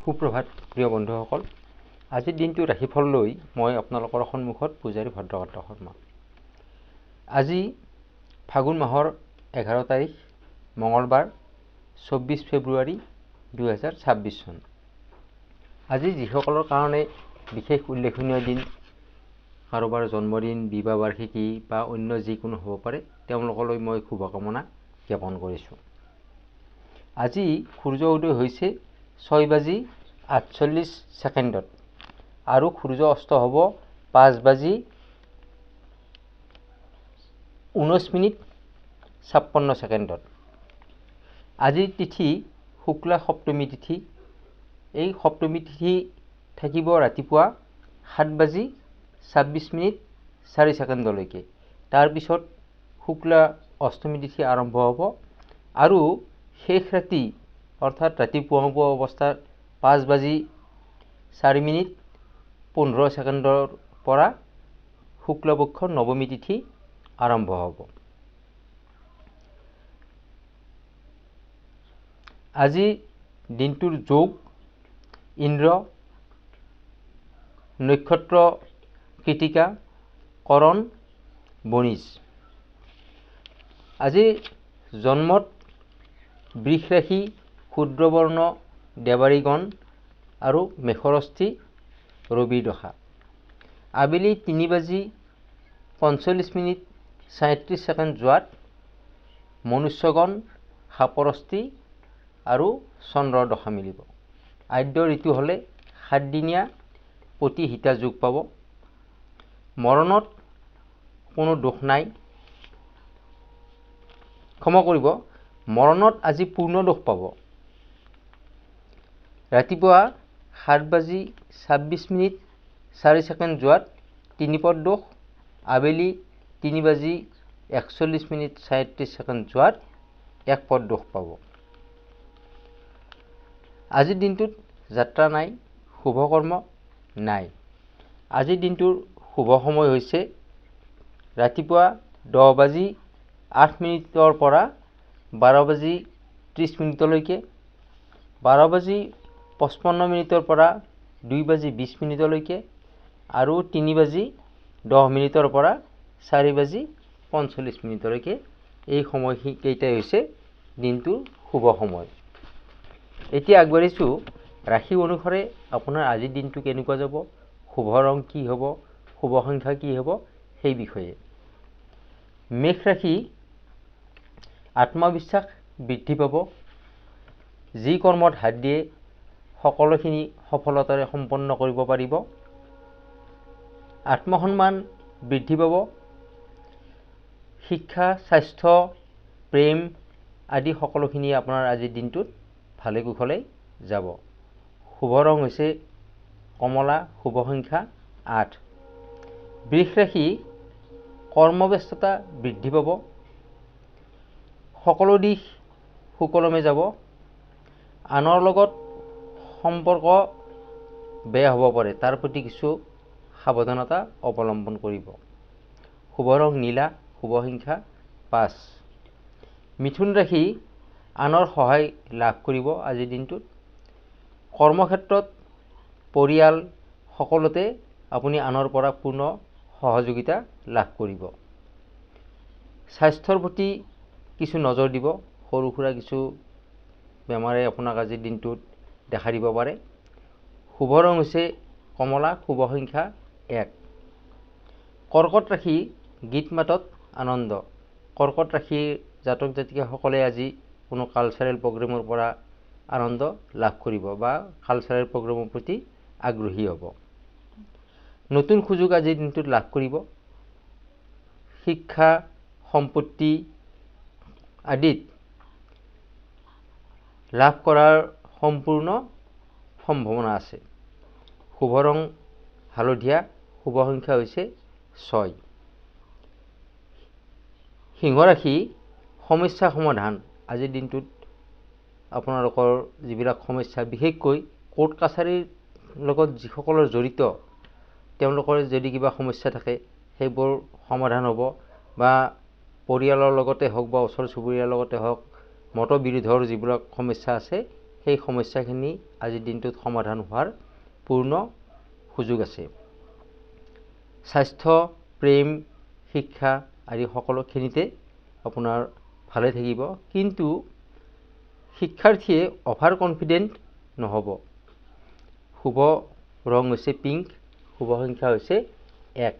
সুপ্ৰভাত প্ৰিয় বন্ধুসকল, আজিৰ দিনটো ৰাশিফল লৈ মই আপোনালোকৰ সন্মুখত পূজাৰী ভদ্ৰকান্ত শৰ্মা। আজি ফাগুন মাহৰ 11 তাৰিখ মঙলবাৰ 24 ফেব্ৰুৱাৰী 2026 চন। আজি যিসকলৰ কাৰণে বিশেষ উল্লেখনীয় দিন, কাৰোবাৰ জন্মদিন, বিবাহ বাৰ্ষিকী বা অন্য যিকোনো হ'ব পাৰে, তেওঁলোকলৈ মই শুভকামনা জ্ঞাপন কৰিছোঁ। আজি সূৰ্য উদয় হৈছে 6:48 আৰু সূৰ্য অস্ত হ'ব 5:19:56। আজিৰ তিথি শুক্লা সপ্তমী তিথি। এই সপ্তমী তিথি থাকিব ৰাতিপুৱা 7:26:04 তাৰপিছত শুক্লা অষ্টমী তিথি আৰম্ভ হ'ব আৰু শেষ ৰাতি অৰ্থাৎ ৰাতিপুৱা অৱস্থাত 5:04:15 পৰা শুক্লপক্ষৰ নৱমী তিথি আৰম্ভ হ'ব। আজি দিনটোৰ যোগ ইন্দ্ৰ, নক্ষত্ৰ কৃতিকা, কৰণ বণিজ। আজি জন্মত বৃষ ৰাশি, ক্ষুদ্ৰবৰ্ণ দেৱাৰীগণ আৰু মেষৰস্থি ৰবিৰ দশা। আবেলি 3:45:37 যোৱাত মনুষ্যগণ সাপৰস্থি আৰু চন্দ্ৰৰ দশা মিলিব। আদ্য ঋতু হ'লে 7 দিনীয়া প্ৰতিহিতা যোগ পাব। মৰণত কোনো দোষ নাই, ক্ষমা কৰিব, মৰণত আজি পূৰ্ণ দোষ পাব। ৰাতিপুৱা 7:26:04 যোৱাত 3 পদ দোষ, আবেলি 3:41:37 যোৱাত 1 পদ দোষ পাব। আজিৰ দিনটোত যাত্ৰা নাই, শুভকৰ্ম নাই। আজিৰ দিনটোৰ শুভ সময় হৈছে ৰাতিপুৱা 10:08 পৰা 12:30 12:55 পৰা 2:20 আৰু 3:10 পৰা 4:45 এই সময়কেইটাই হৈছে দিনটোৰ শুভ সময়। এতিয়া আগবাঢ়িছোঁ ৰাশি অনুসাৰে আপোনাৰ আজিৰ দিনটো কেনেকুৱা যাব, শুভ ৰং কি হ'ব, শুভ সংখ্যা কি হ'ব সেই বিষয়ে। মেষ ৰাশি, আত্মবিশ্বাস বৃদ্ধি পাব। যি কৰ্মত হাত দিয়ে সকলোখিনি সফলতাৰে সম্পন্ন কৰিব পাৰিব। আত্মসন্মান বৃদ্ধি পাব। শিক্ষা, স্বাস্থ্য, প্ৰেম আদি সকলোখিনি আপোনাৰ আজিৰ দিনটোত ভালে কুশলে যাব। শুভ ৰং হৈছে কমলা, শুভ সংখ্যা 8। বৃষ ৰাশি, কৰ্মব্যস্ততা বৃদ্ধি পাব। সকলো দিশ সুকলমে যাব। আনৰ লগত সম্পৰ্ক বেয়া হ'ব পাৰে, তাৰ প্ৰতি কিছু সাৱধানতা অৱলম্বন কৰিব। শুভ ৰং নীলা, শুভ সংখ্যা 5। মিথুন ৰাশি, আনৰ সহায় লাভ কৰিব আজিৰ দিনটোত। কৰ্মক্ষেত্ৰত, পৰিয়াল সকলোতে আপুনি আনৰ পৰা পূৰ্ণ সহযোগিতা লাভ কৰিব। স্বাস্থ্যৰ প্ৰতি কিছু নজৰ দিব। সৰু সুৰা কিছু বেমাৰে আপোনাক আজিৰ দিনটোত দেখা দিব পাৰে। শুভ ৰং হৈছে কমলা, শুভ সংখ্যা 1। কৰ্কট ৰাশি, গীত মাতত আনন্দ। কৰ্কট ৰাশিৰ জাতক জাতিকাসকলে আজি কোনো কালচাৰেল প্ৰগ্ৰেমৰ পৰা আনন্দ লাভ কৰিব বা কালচাৰেল প্ৰগ্ৰেমৰ প্ৰতি আগ্ৰহী হ'ব। নতুন সুযোগ আজিৰ দিনটোত লাভ কৰিব। শিক্ষা, সম্পত্তি আদিত লাভ কৰাৰ সম্পূৰ্ণ সম্ভাৱনা আছে। শুভ ৰং হালধীয়া, শুভ সংখ্যা হৈছে 6। সিংহ ৰাশি, সমস্যা সমাধান। আজিৰ দিনটোত আপোনালোকৰ যিবিলাক সমস্যা, বিশেষকৈ কোৰ্ট কাছাৰীৰ লগত যিসকলৰ জড়িত, তেওঁলোকৰ যদি কিবা সমস্যা থাকে সেইবোৰ সমাধান হ'ব বা পৰিয়ালৰ লগতে হওক বা ওচৰ চুবুৰীয়াৰ লগতে হওক মতবিৰোধৰ যিবিলাক সমস্যা আছে সেই সমস্যাখিনি আজিৰ দিনটোত সমাধান হোৱাৰ পূৰ্ণ সুযোগ আছে। স্বাস্থ্য, প্ৰেম, শিক্ষা আদি সকলোখিনিতে আপোনাৰ ভালে থাকিব, কিন্তু শিক্ষাৰ্থীয়ে অভাৰ কনফিডেণ্ট নহ'ব। শুভ ৰং হৈছে পিংক, শুভ সংখ্যা হৈছে 1।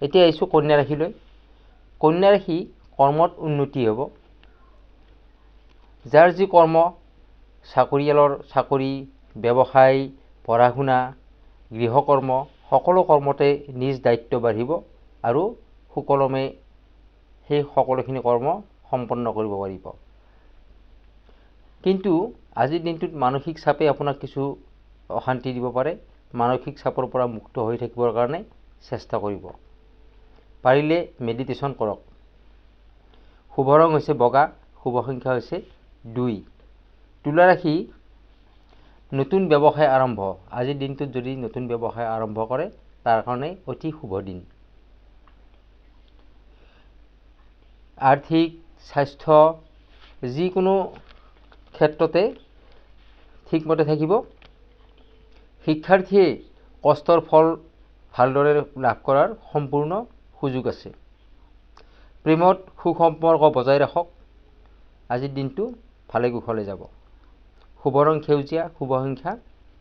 এতিয়া আহিছোঁ কন্যা ৰাশিলৈ। কন্যা ৰাশি কৰ্মত উন্নতি হ'ব। যাৰ যি কৰ্ম, চাকৰিয়ালৰ চাকৰি, ব্যৱসায়, পঢ়া শুনা, গৃহকৰ্ম, সকলো কৰ্মতে নিজ দায়িত্ব বাঢ়িব আৰু সুকলমে সেই সকলোখিনি কৰ্ম সম্পন্ন কৰিব পাৰিব। কিন্তু আজিৰ দিনটোত মানসিক চাপে আপোনাক কিছু অশান্তি দিব পাৰে। মানসিক চাপৰ পৰা মুক্ত হৈ থাকিবৰ কাৰণে চেষ্টা কৰিব। পাৰিলে মেডিটেশ্যন কৰক। শুভ ৰং হৈছে বগা, শুভ সংখ্যা হৈছে 2। তুলা ৰাশি নতুন ব্যৱসায় আৰম্ভ। আজিৰ দিনটোত যদি নতুন ব্যৱসায় আৰম্ভ কৰে তাৰ কাৰণে অতি শুভ দিন। আৰ্থিক, স্বাস্থ্য যিকোনো ক্ষেত্ৰতে ঠিকমতে থাকিব। শিক্ষাৰ্থীয়ে কষ্টৰ ফল ভালদৰে লাভ কৰাৰ সম্পূৰ্ণ সুযোগ আছে। প্ৰেমত সুসম্পৰ্ক বজাই ৰাখক। আজিৰ দিনটো ভালে কুশলে যাব। শুভ ৰং সেউজীয়া, শুভ সংখ্যা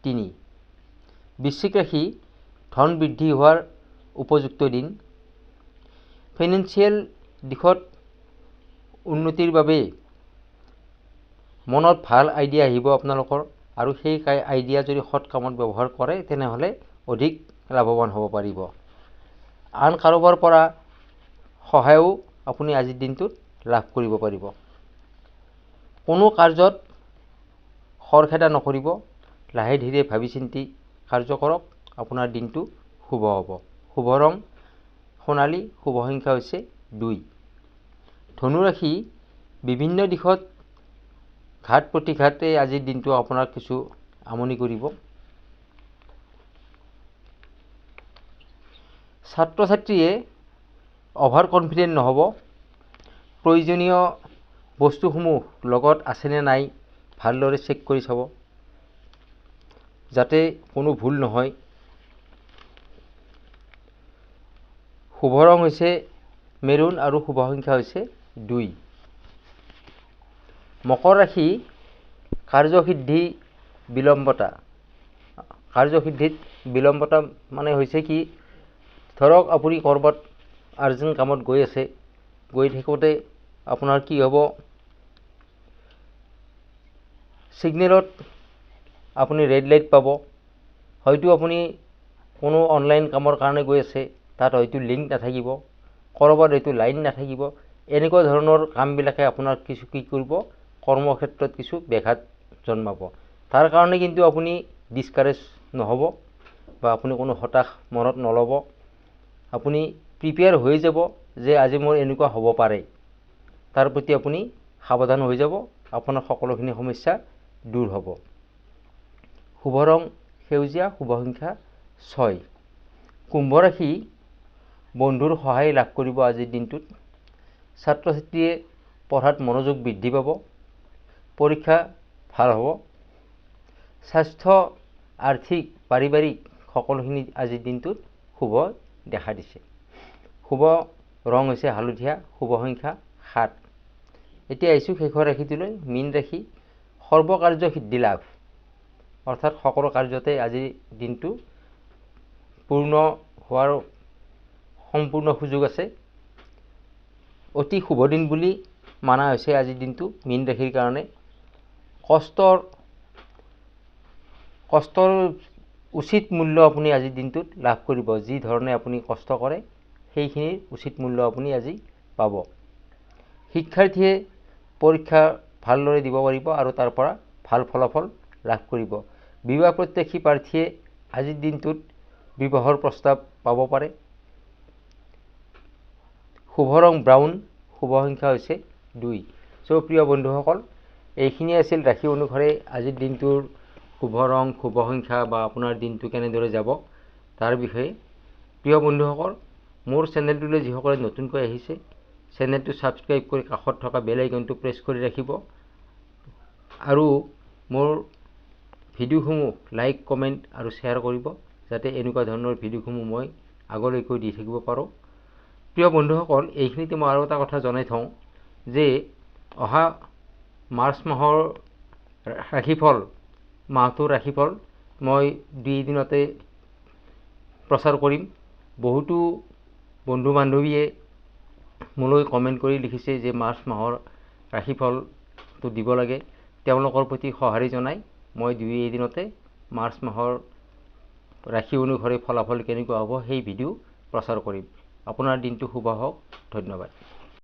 3। বৃশ্চিক ৰাশি ধন বৃদ্ধি হোৱাৰ উপযুক্ত দিন। ফাইনেন্সিয়েল দিশত উন্নতিৰ বাবে মনত ভাল আইডিয়া আহিব আপোনালোকৰ, আৰু সেই আইডিয়া যদি সৎ কামত ব্যৱহাৰ কৰে তেনেহ'লে অধিক লাভৱান হ'ব পাৰিব। আন কাৰোবাৰ পৰা সহায়ো আপুনি আজিৰ দিনটোত লাভ কৰিব পাৰিব। কোনো কাৰ্যত খৰখেদা নকৰিব। লাহে ধীৰে ভাবি চিন্তি কাৰ্য কৰক। আপোনাৰ দিনটো শুভ হ'ব। শুভ ৰং সোণালী, শুভ সংখ্যা হৈছে 2। ধনু ৰাশি বিভিন্ন দিশত ঘাত প্ৰতিঘাতে আজিৰ দিনটো আপোনাৰ কিছু আমনি কৰিব। ছাত্ৰ ছাত্ৰীয়ে অভাৰ কনফিডেণ্ট নহ'ব। প্ৰয়োজনীয় বস্তুসমূহ লগত আছেনে নাই ভালদৰে চেক কৰি চাব, যাতে কোনো ভুল নহয়। শুভ ৰং হৈছে মেৰুণ আৰু শুভ সংখ্যা হৈছে 2। মকৰ ৰাশি কাৰ্যসিদ্ধি বিলম্বতা। কাৰ্যসিদ্ধিত বিলম্বতা মানে হৈছে কি, ধৰক আপুনি ক'ৰবাত আৰ্জেণ্ট কামত গৈ আছে, গৈ থাকোঁতে আপোনাৰ কি হ'ব, ছিগনেলত আপুনি ৰেড লাইট পাব। হয়তো আপুনি কোনো অনলাইন কামৰ কাৰণে গৈ আছে, তাত হয়তো লিংক নাথাকিব, ক'ৰবাত হয়তো লাইন নাথাকিব। এনেকুৱা ধৰণৰ কামবিলাকে আপোনাৰ কিছু কি কৰিব, কৰ্মক্ষেত্ৰত কিছু ব্যাঘাত জন্মাব। তাৰ কাৰণে কিন্তু আপুনি ডিছকাৰেজ নহ'ব বা আপুনি কোনো হতাশ মনত নল'ব। আপুনি প্ৰিপেয়াৰ হৈ যাব যে আজি মোৰ এনেকুৱা হ'ব পাৰে। তাৰ প্ৰতি আপুনি সাৱধান হৈ যাব। আপোনাৰ সকলোখিনি সমস্যা দূৰ হ'ব। শুভ ৰং সেউজীয়া, শুভ সংখ্যা 6। কুম্ভ ৰাশি বন্ধুৰ সহায় লাভ কৰিব আজিৰ দিনটোত। ছাত্ৰ ছাত্ৰীয়ে পঢ়াত মনোযোগ বৃদ্ধি পাব। পৰীক্ষা ভাল হ'ব। স্বাস্থ্য, আৰ্থিক, পাৰিবাৰিক সকলোখিনি আজিৰ দিনটোত শুভ দেখা দিছে। শুভ ৰং হৈছে হালধীয়া, শুভ সংখ্যা 7। এতিয়া আহিছোঁ শেষৰ ৰাশিটোলৈ, মীন ৰাশি। সৰ্বকাৰ্য সিদ্ধি লাভ, অৰ্থাৎ সকলো কাৰ্যতে আজিৰ দিনটো পূৰ্ণ হোৱাৰ সম্পূৰ্ণ সুযোগ আছে। অতি শুভ দিন বুলি মানা হৈছে আজিৰ দিনটো মীন ৰাশিৰ কাৰণে। কষ্টৰ উচিত মূল্য আপুনি আজিৰ দিনটোত লাভ কৰিব। যি ধৰণে আপুনি কষ্ট কৰে সেইখিনিৰ উচিত মূল্য আপুনি আজি পাব। শিক্ষাৰ্থীয়ে পৰীক্ষা ভালদৰে দিব পাৰিব আৰু তাৰ পৰা ভাল ফলাফল লাভ কৰিব। বিবাহ প্ৰত্যাশী প্ৰাৰ্থীয়ে আজিৰ দিনটোত বিবাহৰ প্ৰস্তাৱ পাব পাৰে। শুভ ৰং ব্ৰাউন, শুভ সংখ্যা হৈছে 2। প্ৰিয় বন্ধুসকল, এইখিনি আছিল ৰাশি অনুসাৰে আজিৰ দিনটোৰ শুভ ৰং, শুভ সংখ্যা বা আপোনাৰ দিনটো কেনেদৰে যাব তাৰ বিষয়ে। প্ৰিয় বন্ধুসকল, মোৰ চেনেলটোলৈ যিসকলে নতুনকৈ আহিছে চেনেলটো ছাবস্ক্ৰাইব কৰি কাষত থকা বেল আইকনটো প্ৰেছ কৰি ৰাখিব আৰু মোৰ ভিডিঅ'সমূহ লাইক কমেণ্ট আৰু শ্বেয়াৰ কৰিব যাতে এনেকুৱা ধৰণৰ ভিডিঅ'সমূহ মই আগলৈকৈ দি থাকিব পাৰোঁ। প্ৰিয় বন্ধুসকল, এইখিনিতে মই আৰু এটা কথা জনাই থওঁ যে অহা মাৰ্চ মাহৰ ৰাশিফল মাহটোৰ ৰাশিফল মই 2 দিনতে প্ৰচাৰ কৰিম। বহুতো বন্ধু বান্ধৱীয়ে মোলৈ কমেণ্ট কৰি লিখিছে যে মাৰ্চ মাহৰ ৰাশিফলটো দিব লাগে। তেওঁলোকৰ প্ৰতি সঁহাৰি জনাই মই 2 দিনতে মাৰ্চ মাহৰ ৰাশি অনুসৰি ফলাফল কেনেকুৱা হ'ব সেই ভিডিঅ' প্ৰচাৰ কৰিম। আপোনাৰ দিনটো শুভ হওক। ধন্যবাদ।